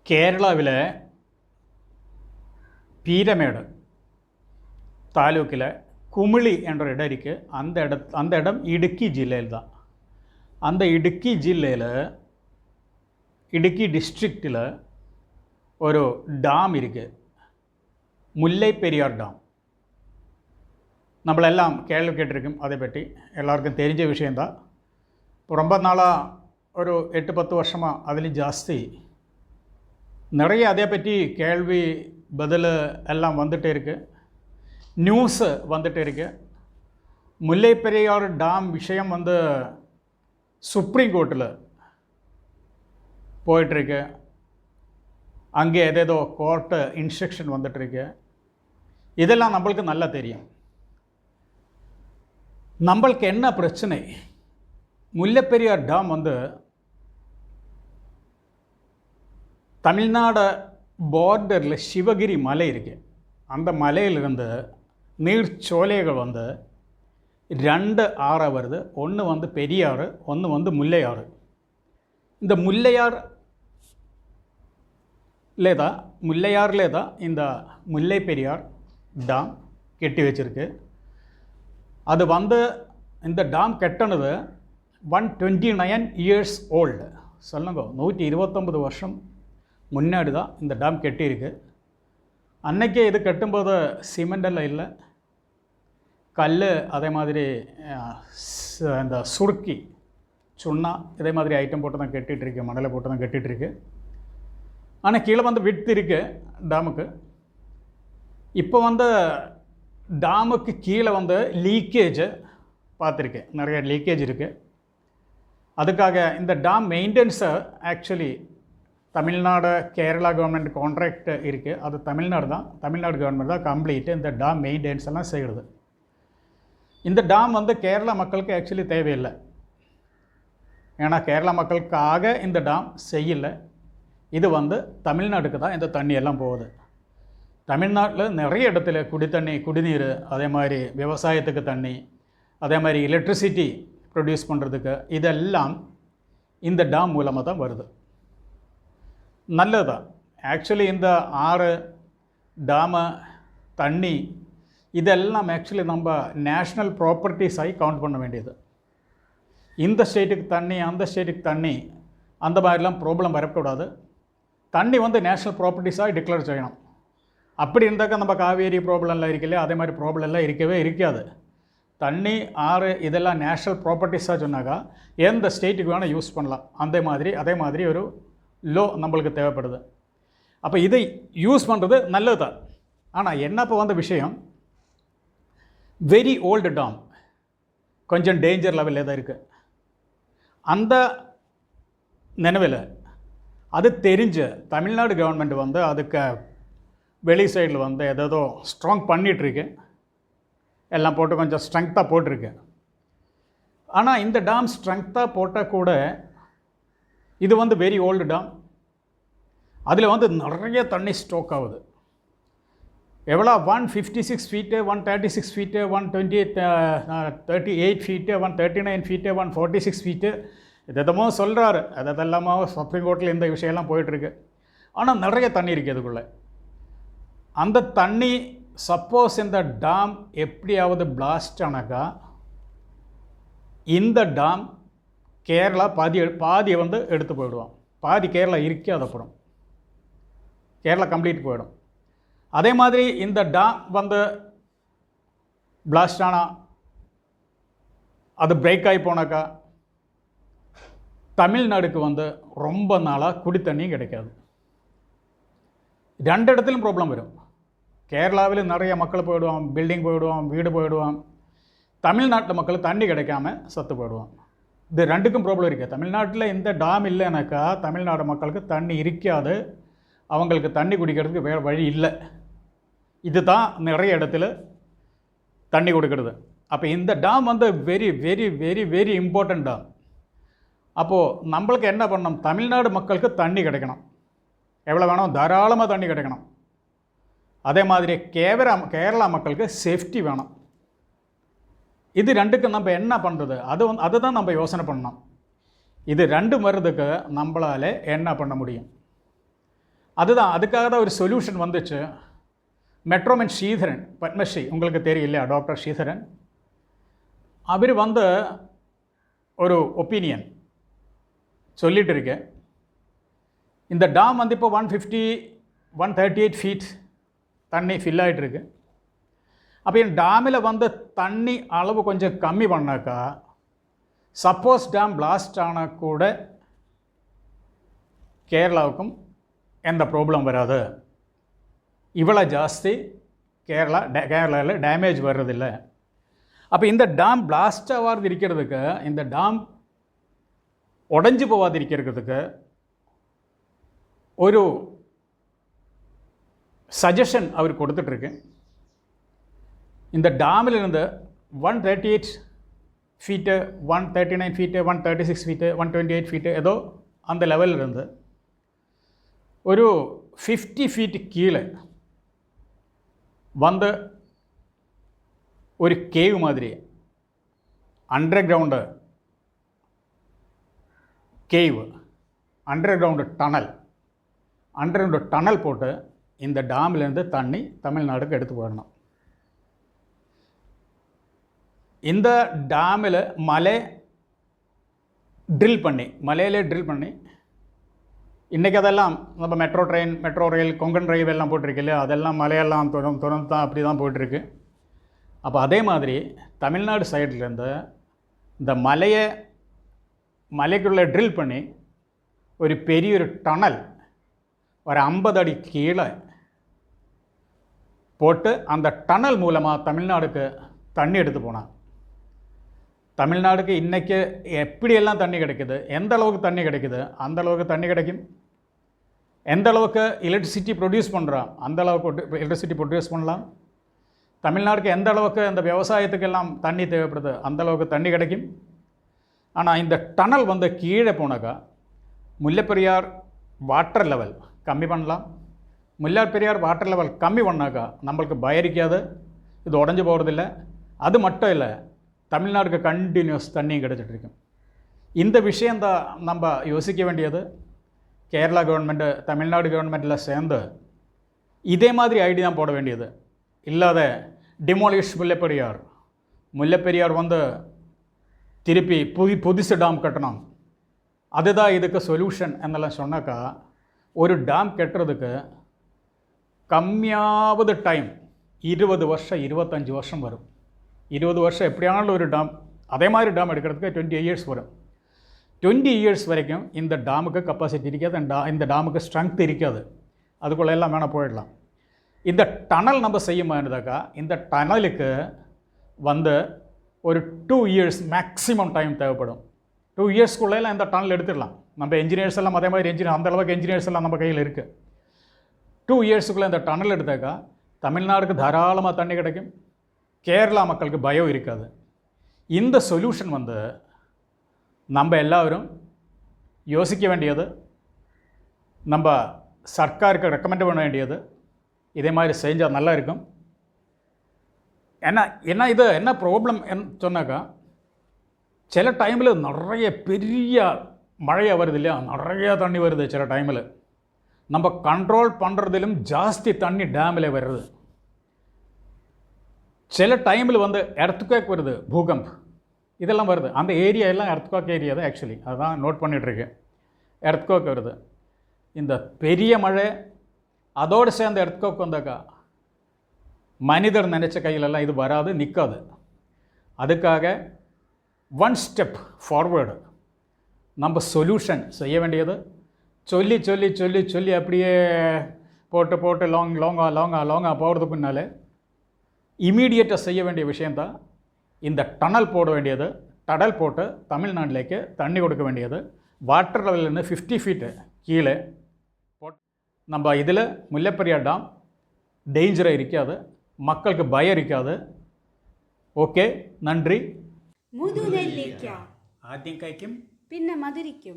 കേരളാവിലെ പീരമേട് தாலூக்கில் குமிளி என்ற இடம் இருக்குது. அந்த இடம் இடுக்கி ஜில்லையில் தான். அந்த இடுக்கி ஜில்லையில் இடுக்கி டிஸ்ட்ரிக்டில் ஒரு டாம் இருக்குது, முல்லை பெரியார் டாம். நம்மளெல்லாம் கேள்வி கேட்டிருக்கோம், அதை பற்றி எல்லாருக்கும் தெரிஞ்ச விஷயந்தான். ரொம்ப நாளாக ஒரு 8-10 வருஷமாக அதில் ஜாஸ்தி நிறைய அதை பற்றி கேள்வி பதில் எல்லாம் வந்துகிட்டே இருக்குது, நியூஸு வந்துகிட்டே இருக்குது. முல்லை பெரியார் டாம் விஷயம் சுப்ரீம் கோர்ட்டில் போயிட்டுருக்கு. அங்கே ஏதேதோ கோர்ட்டு இன்ஸ்ட்ரக்ஷன் வந்துட்டுருக்கு. இதெல்லாம் நம்மளுக்கு நல்லா தெரியும். நம்மளுக்கு என்ன பிரச்சனை, முல்லை பெரியார் டாம் தமிழ்நாடு பார்டரில் சிவகிரி மலை இருக்குது. அந்த மலையிலிருந்து நீர்ச்சோலைகள் 2 ஆறாக வருது. ஒன்று பெரியாறு, ஒன்று முல்லையாறு. இந்த முல்லையாறுலே தான் இந்த முல்லை பெரியார் டாம் கட்டி வச்சுருக்கு. அது இந்த டாம் கட்டினது 129 இயர்ஸ் ஓல்டு. சொல்லுங்க, 129 வருஷம் முன்னாடி தான் இந்த டாம் கட்டியிருக்கு. அன்றைக்கே இது கட்டும்போது சிமெண்டெல்லாம் இல்லை, கல், அதே மாதிரி இந்த சுருக்கி, சுண்ணா, இதே மாதிரி ஐட்டம் போட்டு தான் கட்டிகிட்ருக்கு, மணலை போட்டு தான் கட்டிகிட்ருக்கு. ஆனால் கீழே விட்டு இருக்குது டாமுக்கு. இப்போ டாமுக்கு கீழே லீக்கேஜ் பார்த்துருக்கேன், நிறைய லீக்கேஜ் இருக்குது. அதுக்காக இந்த டாம் மெயின்டெனன்ஸை actually Tamil Nadu Kerala government contract இருக்குது. அது தமிழ்நாடு கவர்மெண்ட் தான் கம்ப்ளீட்டு இந்த டாம் மெயின்டெனன்ஸ் எல்லாம் செய்கிறது. இந்த டாம் கேரளா மக்களுக்கு ஆக்சுவலி தேவையில்லை. ஏன்னா கேரளா மக்களுக்காக இந்த டாம் செய்யலை. இது தமிழ்நாட்டுக்கு தான் இந்த தண்ணியெல்லாம் போகுது. தமிழ்நாட்டில் நிறைய இடத்துல குடிநீர், அதே மாதிரி விவசாயத்துக்கு தண்ணி, அதே மாதிரி எலக்ட்ரிசிட்டி ப்ரொடியூஸ் பண்ணுறதுக்கு, இதெல்லாம் இந்த டாம் மூலமாக தான் வருது. நல்லது தான் ஆக்சுவலி. இந்த ஆறு, டாமு, தண்ணி, இதெல்லாம் ஆக்சுவலி நம்ம நேஷ்னல் ப்ராப்பர்ட்டிஸாகி கவுண்ட் பண்ண வேண்டியது. இந்த ஸ்டேட்டுக்கு தண்ணி, அந்த ஸ்டேட்டுக்கு தண்ணி, அந்த மாதிரிலாம் ப்ராப்ளம் வரக்கூடாது. தண்ணி நேஷ்னல் ப்ராப்பர்ட்டிஸாக டிக்ளேர் செய்யணும். அப்படி இருந்தாக்கா நம்ம காவேரி ப்ராப்ளம்லாம் இருக்கலையே, அதே மாதிரி ப்ராப்ளம்லாம் இருக்கவே இருக்காது. தண்ணி, ஆறு, இதெல்லாம் நேஷ்னல் ப்ராப்பர்ட்டிஸாக சொன்னாக்கா எந்த ஸ்டேட்டுக்கு வேணால் யூஸ் பண்ணலாம். அதே மாதிரி ஒரு லோ நம்மளுக்கு தேவைப்படுது. அப்போ இதை யூஸ் பண்ணுறது நல்லது தான். ஆனால் என்ன இப்போ விஷயம், வெரி ஓல்டு டாம், கொஞ்சம் டேஞ்சர் லெவலில் தான் இருக்குது. அந்த நினைவில் அது தெரிஞ்ச தமிழ்நாடு கவர்மெண்ட் அதுக்கு வெளி சைடில் ஏதோ ஸ்ட்ராங் பண்ணிகிட்ருக்கு, எல்லாம் போட்டு கொஞ்சம் ஸ்ட்ரெங்க்த்தாக போட்டிருக்கு. ஆனால் இந்த டாம் ஸ்ட்ரெங்க்த்தாக போட்டால் கூட இது வெரி ஓல்டு டாம். அதில் நிறைய தண்ணி ஸ்டோக் ஆகுது. எவ்வளோ 156 feet, 136 feet, 138 feet, 139 feet, 146 feet, இதெல்லாமோ சொல்கிறாரு. அதெல்லாமோ சுப்ரீம் கோர்ட்டில் இந்த விஷயம்லாம் போயிட்டுருக்கு. ஆனால் நிறைய தண்ணி இருக்குது இதுக்குள்ளே. அந்த தண்ணி சப்போஸ் இந்த டாம் எப்படியாவது பிளாஸ்ட் ஆனாக்கா இந்த டாம் கேரளா பாதியை எடுத்து போயிடுவோம். பாதி கேரளா இருக்காதப்படும், கேரளா கம்ப்ளீட் போயிடும். அதே மாதிரி இந்த டாம் பிளாஸ்ட் ஆனால், அது பிரேக் ஆகி போனாக்கா தமிழ்நாடுக்கு ரொம்ப நாளாக குடி தண்ணியும் கிடைக்காது. 2 இடத்துலையும் ப்ராப்ளம் வரும். கேரளாவில் நிறைய மக்கள் போயிடுவான், பில்டிங் போயிடுவான், வீடு போயிடுவான். தமிழ்நாட்டில் மக்கள் தண்ணி கிடைக்காம சத்து போயிடுவான். இது 2க்கும் ப்ராப்ளம் இருக்குது. தமிழ்நாட்டில் இந்த டாம் இல்லைனாக்கா தமிழ்நாடு மக்களுக்கு தண்ணி இருக்காது, அவங்களுக்கு தண்ணி குடிக்கிறதுக்கு வேறு வழி இல்லை. இது தான் நிறைய இடத்துல தண்ணி கொடுக்கறது. அப்போ இந்த Tom very very very very important Tom. அப்போது நம்மளுக்கு என்ன பண்ணணும், தமிழ்நாடு மக்களுக்கு தண்ணி கிடைக்கணும், எவ்வளோ வேணும், தாராளமாக தண்ணி கிடைக்கணும். அதே மாதிரி கேரளா மக்களுக்கு சேஃப்டி வேணும். இது 2க்கும் நம்ம என்ன பண்ணுறது, அதுதான் நம்ம யோசனை பண்ணணும். இது 2 வர்றதுக்கு நம்மளால் என்ன பண்ண முடியும்? அதுதான் அதுக்காக தான் ஒரு சொல்யூஷன் வந்துச்சு. மெட்ரோமேன் ஸ்ரீதரன் பத்மஸ்ரீ உங்களுக்கு தெரியும் இல்லையா, டாக்டர் ஸ்ரீதரன், அவர் வந்து ஒரு ஒப்பீனியன் சொல்லிட்டு இருக்கேன். இந்த டாம் வந்து இப்போ 138 ஃபீட் தண்ணி ஃபில் ஆகிட்டு இருக்கு. அப்போ இந்த டாமில் வந்து தண்ணி அளவு கொஞ்சம் கம்மி பண்ணாக்கா சப்போஸ் டேம் பிளாஸ்ட் ஆனால் கூட கேரளாவுக்கும் எந்த ப்ராப்ளம் வராது. இவ்வளோ ஜாஸ்தி கேரளாவில் டேமேஜ் வர்றதில்லை. அப்போ இந்த டாம் பிளாஸ்ட் ஆகாது இருக்கிறதுக்கு, இந்த டாம் உடஞ்சி போகாது இருக்கிறதுக்கு ஒரு சஜஷன் அவர் கொடுத்துட்ருக்கு. இந்த டாமில் இருந்து 138 ஃபீட்டு, 139 ஃபீட்டு, 136 ஃபீட்டு, 128 ஃபீட்டு ஏதோ அந்த லெவலில் இருந்து ஒரு 50 ஃபீட்டு கீழே வந்து ஒரு கேவ் மாதிரி underground cave, underground tunnel போட்டு இந்த டாமிலேருந்து தண்ணி தமிழ்நாடுக்கு எடுத்து போயிடணும். இந்த டாமில் மலையிலே ட்ரில் பண்ணி இன்றைக்கி அதெல்லாம் நம்ம மெட்ரோ ரயில் கொங்கன் ரயில் எல்லாம் போட்டிருக்கு இல்லையா, அதெல்லாம் மலையெல்லாம் தொடர்ந்து தான் அப்படி தான் போயிட்டுருக்கு. அப்போ அதே மாதிரி தமிழ்நாடு சைட்லேருந்து இந்த மலைக்குள்ளே ட்ரில் பண்ணி ஒரு பெரிய டனல் ஒரு 50 அடி கீழே போட்டு அந்த டனல் மூலமாக தமிழ்நாடுக்கு தண்ணி எடுத்து போனான். தமிழ்நாடுக்கு இன்றைக்கி எப்படியெல்லாம் தண்ணி கிடைக்குது, எந்த அளவுக்கு தண்ணி கிடைக்குது அந்த அளவுக்கு தண்ணி கிடைக்கும். எந்த அளவுக்கு எலக்ட்ரிசிட்டி ப்ரொடியூஸ் பண்ணுறோம் அந்த அளவுக்கு எலக்ட்ரிசிட்டி ப்ரொடியூஸ் பண்ணலாம். தமிழ்நாடுக்கு எந்த அளவுக்கு இந்த விவசாயத்துக்கெல்லாம் தண்ணி தேவைப்படுது அந்த அளவுக்கு தண்ணி கிடைக்கும். ஆனால் இந்த டனல் வந்து கீழே போனாக்கா முல்லைப்பெரியார் வாட்டர் லெவல் கம்மி பண்ணலாம். முல்லைப்பெரியார் வாட்டர் லெவல் கம்மி பண்ணாக்கா நம்மளுக்கு பயரிக்காது, இது உடஞ்சி போகிறதில்ல. அது மட்டும் இல்லை, தமிழ்நாடுக்கு கண்டினியூஸ் தண்ணி கிடச்சிட்ருக்கும். இந்த விஷயந்தான் நம்ம யோசிக்க வேண்டியது. கேரளா கவர்மெண்ட்டு தமிழ்நாடு கவர்மெண்ட்டில் சேர்ந்து இதே மாதிரி ஐடியா போட வேண்டியது. இல்லாத டிமாலிஷ் முல்லைப்பெரியார் வந்து திருப்பி புதுசு டாம் கட்டணும், அதுதான் இதுக்கு சொல்யூஷன் என்னெல்லாம் சொன்னாக்கா ஒரு டாம் கட்டுறதுக்கு கம்மியாவது டைம் 20 வருஷம் 25 வருஷம் வரும். 20 வருஷம் எப்படியானாலும் ஒரு டாம் அதே மாதிரி டாம் எடுக்கிறதுக்கு 20 இயர்ஸ் வரும். 20 இயர்ஸ் வரைக்கும் இந்த டாமுக்கு கெப்பாசிட்டி இருக்காது, இந்த டாமுக்கு ஸ்ட்ரென்த் இருக்காது, அதுக்குள்ளே எல்லாம் வேணால் போயிடலாம். இந்த டனல் நம்ம செய்ய மாதிரிதாக்கா இந்த டனலுக்கு வந்து ஒரு 2 இயர்ஸ் மேக்ஸிமம் டைம் தேவைப்படும். 2 இயர்ஸ்க்குள்ளேலாம் இந்த டனல் எடுத்துடலாம். நம்ம என்ஜினியர்ஸ் எல்லாம் அதே மாதிரி அந்த அளவுக்கு என்ஜினியர்ஸ் எல்லாம் நம்ம கையில் இருக்குது. 2 இயர்ஸுக்குள்ளே இந்த டனல் எடுத்தாக்கா தமிழ்நாடுக்கு தாராளமாக தண்ணி கிடைக்கும், கேரளா மக்களுக்கு பயம் இருக்காது. இந்த சொல்யூஷன் வந்து நம்ம எல்லாரும் யோசிக்க வேண்டியது, நம்ம சர்க்காருக்கு ரெக்கமெண்ட் பண்ண வேண்டியது. இதே மாதிரி செஞ்சால் நல்லா இருக்கும். என்ன இது என்ன ப்ராப்ளம் சொன்னாக்கா சில டைமில் நிறைய பெரிய மழையாக வருது இல்லையா, நிறையா தண்ணி வருது. சில டைமில் நம்ம கண்ட்ரோல் பண்ணுறதிலும் ஜாஸ்தி தண்ணி டேமில் வருது. சில டைமில் வந்து எர்த்குவேக் வருது, பூகம்ப் இதெல்லாம் வருது. அந்த ஏரியா எல்லாம் எர்த்குவேக் ஏரியா தான் ஆக்சுவலி, அதுதான் நோட் பண்ணிகிட்ருக்கு. எர்த்குவேக் வருது. இந்த பெரிய மழை அதோடு சேர்ந்த எர்த்குவேக் வந்தாக்கா மனிதர் நினச்ச கையிலெல்லாம் இது வராது, நிற்காது. அதுக்காக 1 ஸ்டெப் ஃபார்வேர்டு நம்ம சொல்யூஷன் செய்ய வேண்டியது. சொல்லி சொல்லி சொல்லி சொல்லி அப்படியே போட்டு லாங்காக போகிறதுக்கு முன்னாலே இமீடியட்டாக செய்ய வேண்டிய விஷயந்தான் இந்த டனல் போட வேண்டியது. டனல் போட்டு தமிழ்நாட்டிலேக்கு தண்ணி கொடுக்க வேண்டியது. வாட்டர் லெவலிருந்து 50 ஃபீட்டு கீழே போட்டு நம்ம இதில் முல்லைப்பெரியார் டாம் டேஞ்சராக இருக்காது, மக்களுக்கு பயம் இருக்காது. ஓகே, நன்றி. മുതുനെല്ലിക്ക ആദ്യം കഴിക്കും പിന്നെ മധുരിക്കും.